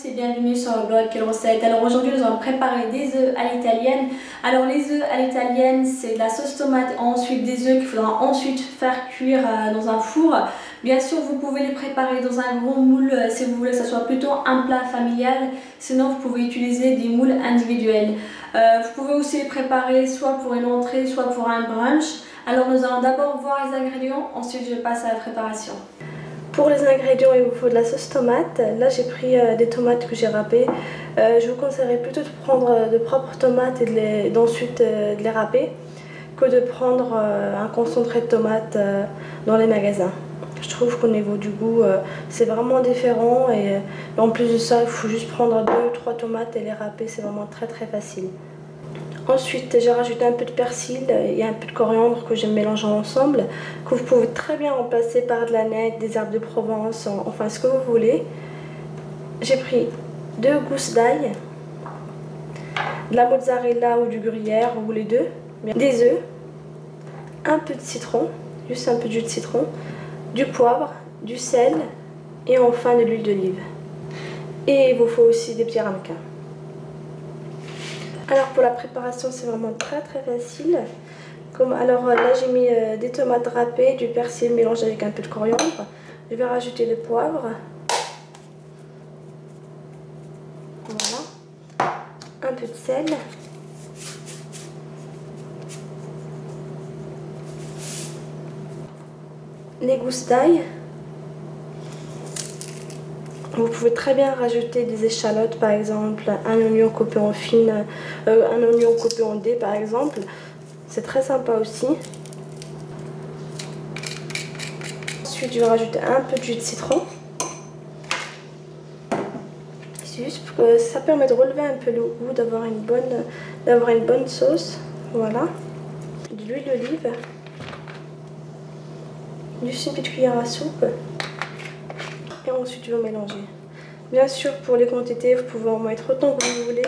tous et bienvenue sur le blog Quelle recette. Alors aujourd'hui nous allons préparer des œufs à l'italienne. Alors les œufs à l'italienne c'est de la sauce tomate, ensuite des œufs qu'il faudra ensuite faire cuire dans un four. Bien sûr vous pouvez les préparer dans un gros moule si vous voulez que ce soit plutôt un plat familial. Sinon vous pouvez utiliser des moules individuels. Vous pouvez aussi les préparer soit pour une entrée soit pour un brunch. Alors nous allons d'abord voir les ingrédients, ensuite je passe à la préparation. Pour les ingrédients, il vous faut de la sauce tomate. Là, j'ai pris des tomates que j'ai râpées. Je vous conseillerais plutôt de prendre de propres tomates et d'ensuite de les râper que de prendre un concentré de tomates dans les magasins. Je trouve qu'au niveau du goût, c'est vraiment différent et en plus de ça, il faut juste prendre 2-3 tomates et les râper, c'est vraiment très facile. Ensuite, j'ai rajouté un peu de persil et un peu de coriandre que j'ai mélangé ensemble, que vous pouvez très bien remplacer par de la nette, des herbes de Provence, enfin ce que vous voulez. J'ai pris 2 gousses d'ail, de la mozzarella ou du gruyère ou les deux, des œufs, un peu de citron, juste un peu de jus de citron, du poivre, du sel et enfin de l'huile d'olive. Et il vous faut aussi des petits ramequins. Alors pour la préparation c'est vraiment très facile. Alors là j'ai mis des tomates râpées, du persil mélangé avec un peu de coriandre. Je vais rajouter le poivre. Voilà. Un peu de sel. Les gousses d'ail. Vous pouvez très bien rajouter des échalotes par exemple, un oignon coupé en fine, un oignon coupé en dés par exemple. C'est très sympa aussi. Ensuite je vais rajouter un peu de jus de citron. C'est juste pour que ça permet de relever un peu le goût, d'avoir une bonne sauce. Voilà. De l'huile d'olive. Juste une petite cuillère à soupe. Et ensuite je vais mélanger. Bien sûr pour les quantités vous pouvez en mettre autant que vous voulez.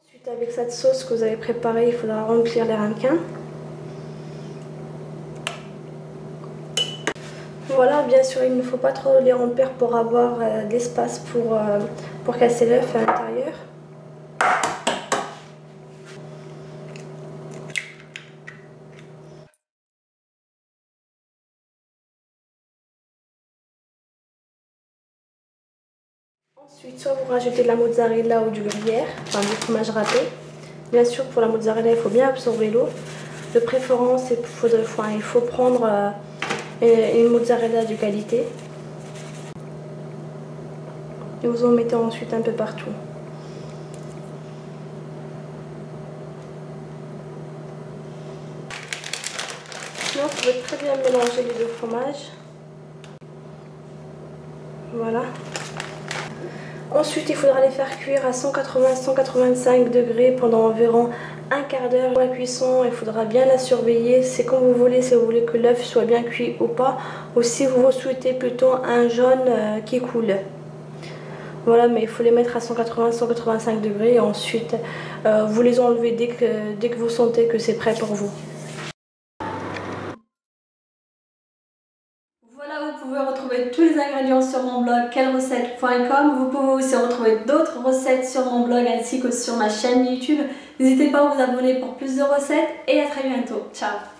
Ensuite avec cette sauce que vous avez préparée il faudra remplir les ramequins. Voilà, bien sûr il ne faut pas trop les remplir pour avoir de l'espace pour casser l'œuf à l'intérieur. Ensuite, soit vous rajoutez de la mozzarella ou du gruyère, enfin du fromage râpé. Bien sûr, pour la mozzarella, il faut bien absorber l'eau. De préférence, il faut prendre une mozzarella de qualité. Et vous en mettez ensuite un peu partout. Sinon, vous pouvez très bien mélanger les deux fromages. Voilà. Ensuite, il faudra les faire cuire à 180-185 degrés pendant environ un quart d'heure. Pour la cuisson, il faudra bien la surveiller. C'est comme vous voulez, si vous voulez que l'œuf soit bien cuit ou pas. Ou si vous souhaitez plutôt un jaune qui coule. Voilà, mais il faut les mettre à 180-185 degrés. Et ensuite, vous les enlevez dès que vous sentez que c'est prêt pour vous. Voilà, vous pouvez retrouver tous les ingrédients sur mon blog quellerecette.com. Vous pouvez aussi retrouver d'autres recettes sur mon blog ainsi que sur ma chaîne YouTube. N'hésitez pas à vous abonner pour plus de recettes et à très bientôt. Ciao!